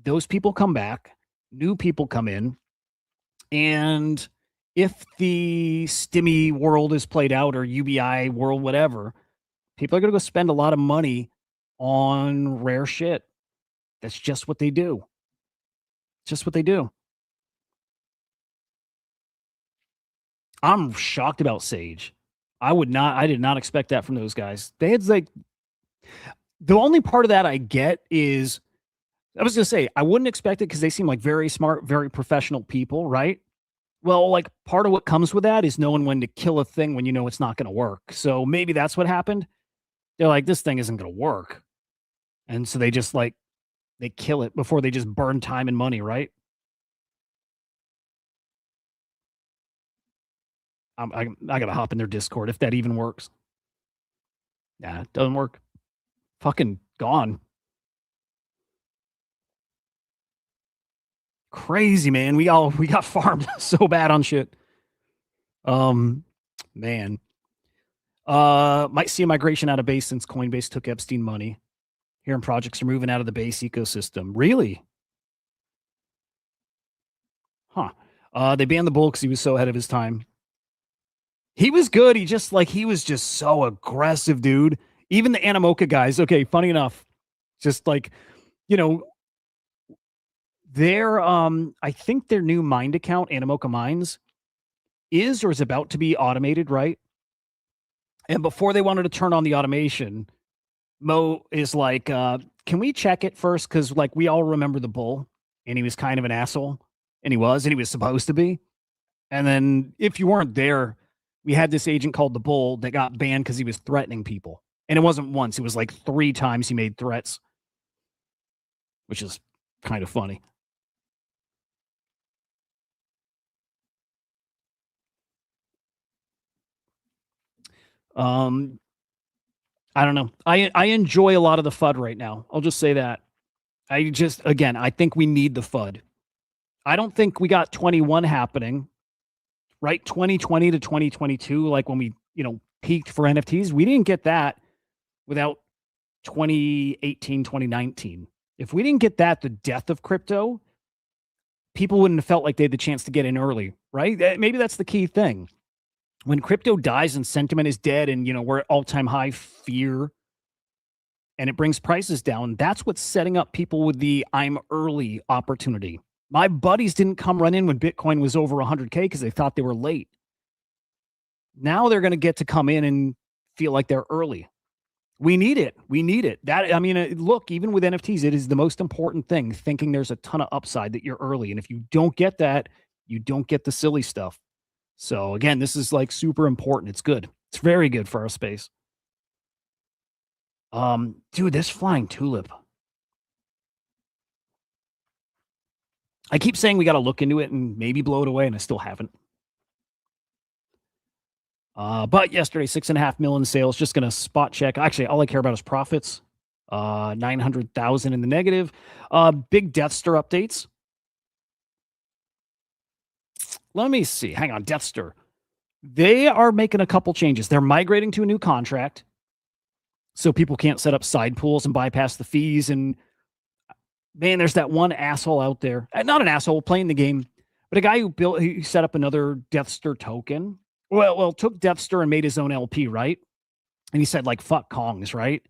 S2: those people come back. New people come in, and if the STIMI world is played out or UBI world, whatever, people are going to go spend a lot of money on rare shit. That's just what they do. Just what they do. I'm shocked about Sage. I did not expect that from those guys. They had like, the only part of that I get is, I was going to say, I wouldn't expect it because they seem like very smart, very professional people, right? Well, like part of what comes with that is knowing when to kill a thing when you know it's not going to work. So maybe that's what happened. They're like, this thing isn't going to work. And so they just like, they kill it before they just burn time and money, right? I got to hop in their Discord if that even works. Nah, it doesn't work. Fucking gone. Crazy, man. We got farmed so bad on shit. Man. Might see a migration out of base since Coinbase took Epstein money. Hearing projects are moving out of the base ecosystem. Really? Huh. They banned the bull because he was so ahead of his time. He was good. He was just so aggressive, dude. Even the Animoca guys. Okay, funny enough. Just like, you know, their I think their new Mind account, Animoca Minds, is or is about to be automated, right? And before they wanted to turn on the automation, Mo is like, can we check it first? Because like we all remember the bull, and he was kind of an asshole, and he was supposed to be. And then if you weren't there, we had this agent called the Bull that got banned because he was threatening people. And it wasn't once, it was like 3 times he made threats, which is kind of funny. I don't know. I enjoy a lot of the FUD right now. I'll just say that. I think we need the FUD. I don't think we got 21 happening, right? 2020 to 2022, like when we, peaked for NFTs. We didn't get that without 2018, 2019. If we didn't get that, the death of crypto, people wouldn't have felt like they had the chance to get in early, right? Maybe that's the key thing. When crypto dies and sentiment is dead and, we're at all-time high fear and it brings prices down, that's what's setting up people with the I'm early opportunity. My buddies didn't come run in when Bitcoin was over 100K because they thought they were late. Now they're going to get to come in and feel like they're early. We need it. We need it. Look, even with NFTs, it is the most important thing, thinking there's a ton of upside that you're early. And if you don't get that, you don't get the silly stuff. So again, this is like super important. It's good. It's very good for our space. Dude, this flying tulip. I keep saying we got to look into it and maybe blow it away, and I still haven't. But yesterday, 6.5 million sales. Just gonna spot check. Actually, all I care about is profits. 900,000 in the negative. Big Death Star updates. Let me see. Hang on, Death Star. They are making a couple changes. They're migrating to a new contract, so people can't set up side pools and bypass the fees. And man, there's that one asshole out there. Not an asshole playing the game, but a guy who set up another Death Star token. Well, took Death Star and made his own LP, right? And he said like fuck Kongs, right?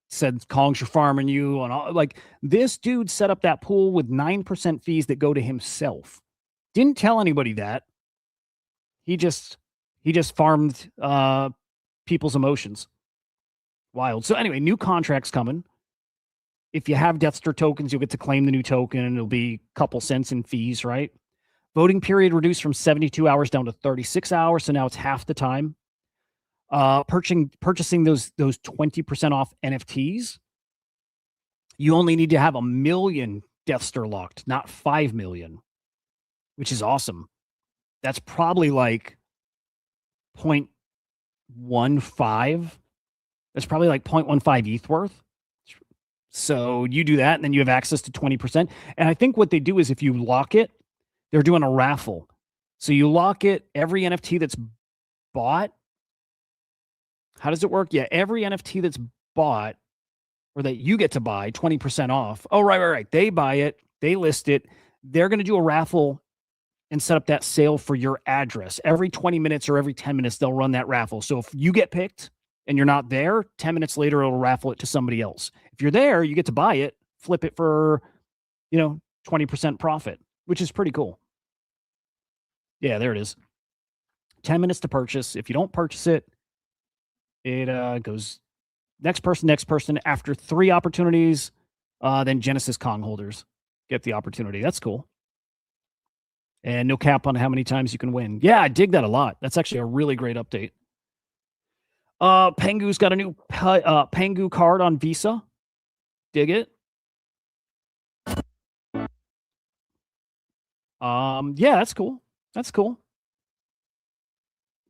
S2: Said Kongs are farming you and all. Like this dude set up that pool with 9% fees that go to himself. Didn't tell anybody that. He just farmed people's emotions. Wild. So anyway, new contracts coming. If you have Death Star tokens, you'll get to claim the new token and it'll be a couple cents in fees, right? Voting period reduced from 72 hours down to 36 hours. So now it's half the time. Purchasing those 20% off NFTs, you only need to have 1 million Death Star locked, not 5 million, which is awesome. That's probably like 0.15. That's probably like 0.15 ETH worth. So you do that, and then you have access to 20%. And I think what they do is if you lock it, they're doing a raffle. So you lock it, every NFT that's bought. How does it work? Yeah, every NFT that's bought or that you get to buy 20% off. Oh, right. They buy it, they list it. They're going to do a raffle and set up that sale for your address. Every 20 minutes or every 10 minutes, they'll run that raffle. So if you get picked and you're not there, 10 minutes later, it'll raffle it to somebody else. If you're there, you get to buy it, flip it for, 20% profit, which is pretty cool. Yeah, there it is. 10 minutes to purchase. If you don't purchase it, it goes next person. After 3 opportunities, then Genesis Kong holders get the opportunity. That's cool. And no cap on how many times you can win. Yeah, I dig that a lot. That's actually a really great update. Pengu's got a new Pengu card on Visa. Dig it. Yeah, that's cool. That's cool.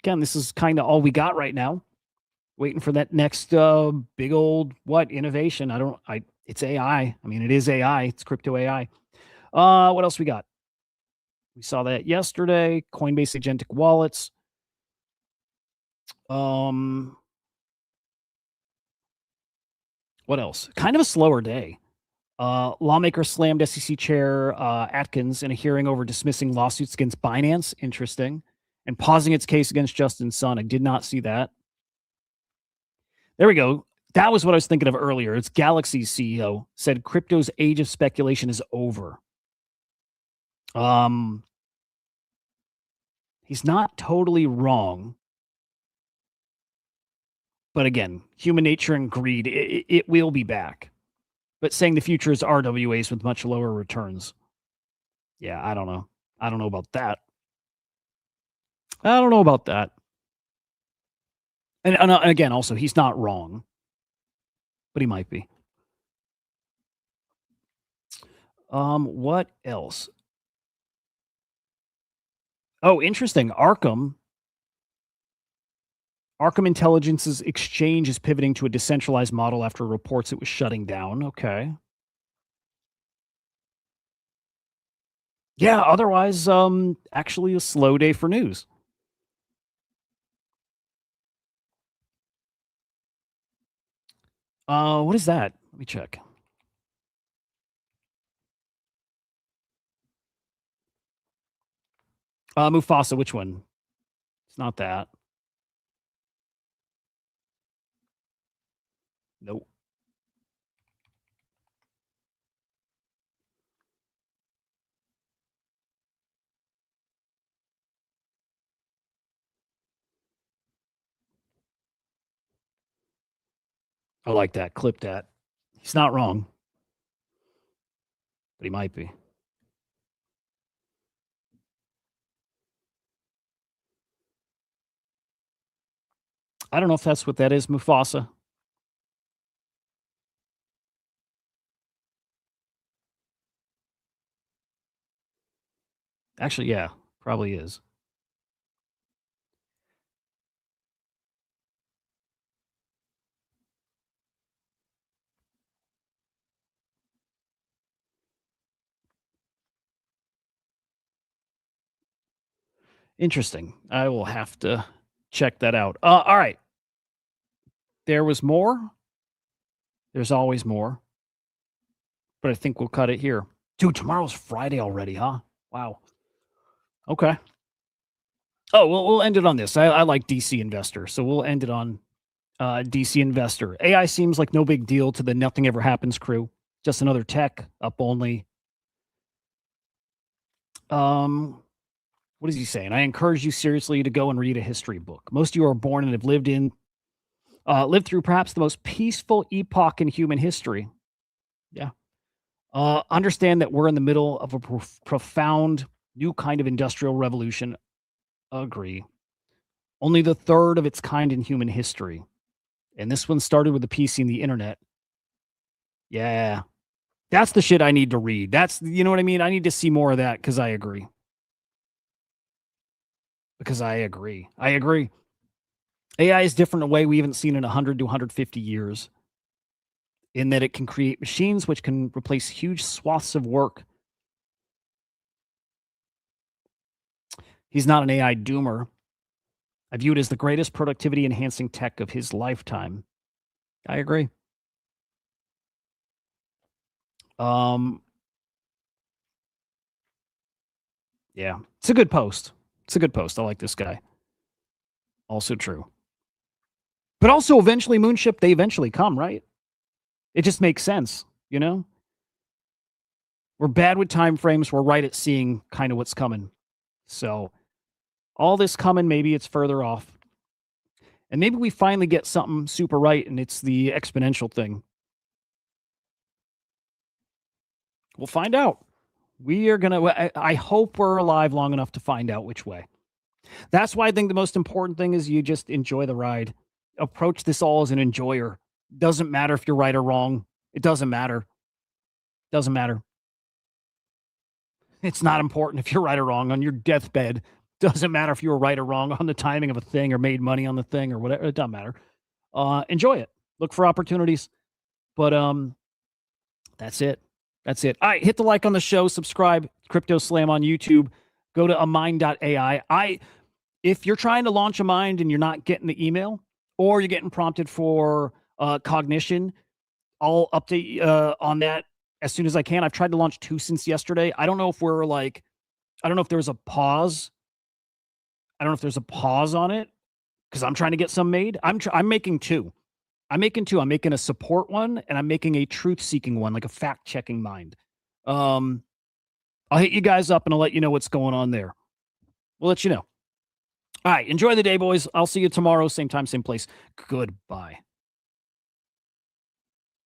S2: Again, this is kind of all we got right now. Waiting for that next big old innovation. It's AI. I mean, it is AI. It's crypto AI. What else we got? We saw that yesterday. Coinbase agentic wallets. What else? Kind of a slower day. Lawmaker slammed SEC Chair Atkins in a hearing over dismissing lawsuits against Binance. Interesting. And pausing its case against Justin Sun. I did not see that. There we go. That was what I was thinking of earlier. It's Galaxy's CEO said crypto's age of speculation is over. He's not totally wrong. But again, human nature and greed, it will be back. But saying the future is RWAs with much lower returns. Yeah, I don't know. I don't know about that. And again, also, he's not wrong. But he might be. What else? Oh, interesting. Arkham Intelligence's exchange is pivoting to a decentralized model after reports it was shutting down. Okay. Yeah, otherwise, actually a slow day for news. What is that? Let me check. Mufasa, which one? It's not that. Nope. I like that. Clip that. He's not wrong, but he might be. I don't know if that's what that is, Mufasa. Actually, yeah, probably is. Interesting. I will have to check that out. All right. There was more. There's always more. But I think we'll cut it here. Dude, tomorrow's Friday already, huh? Wow. Okay. Oh, we'll end it on this. I like DC Investor. So we'll end it on DC Investor. AI seems like no big deal to the Nothing Ever Happens crew. Just another tech, up only. What is he saying? I encourage you seriously to go and read a history book. Most of you are born and have lived through perhaps the most peaceful epoch in human history. Yeah. Understand that we're in the middle of a profound new kind of industrial revolution. Agree. Only the third of its kind in human history. And this one started with the PC and the internet. Yeah. That's the shit I need to read. You know what I mean? I need to see more of that because I agree. I agree. AI is different in a way we haven't seen in 100 to 150 years, in that it can create machines which can replace huge swaths of work. He's not an AI doomer. I view it as the greatest productivity enhancing tech of his lifetime. I agree. Yeah, it's a good post. I like this guy. Also true. But also eventually Moonship, they eventually come, right? It just makes sense, you know? We're bad with time frames. We're right at seeing kind of what's coming. So all this coming, maybe it's further off. And maybe we finally get something super right and it's the exponential thing. We'll find out. I hope we're alive long enough to find out which way. That's why I think the most important thing is you just enjoy the ride. Approach this all as an enjoyer. Doesn't matter if you're right or wrong. It doesn't matter. Doesn't matter. It's not important if you're right or wrong on your deathbed. Doesn't matter if you were right or wrong on the timing of a thing or made money on the thing or whatever. It doesn't matter. Enjoy it. Look for opportunities. But that's it. That's it. All right, hit the like on the show, subscribe, Crypto Slam on YouTube. Go to amind.ai. If you're trying to launch a mind and you're not getting the email, or you're getting prompted for cognition, I'll update on that as soon as I can. I've tried to launch 2 since yesterday. I don't know if there was a pause. I don't know if there's a pause on it because I'm trying to get some made. I'm making 2. I'm making 2. I'm making a support one and I'm making a truth-seeking one, like a fact-checking mind. I'll hit you guys up and I'll let you know what's going on there. We'll let you know. All right. Enjoy the day, boys. I'll see you tomorrow. Same time, same place. Goodbye.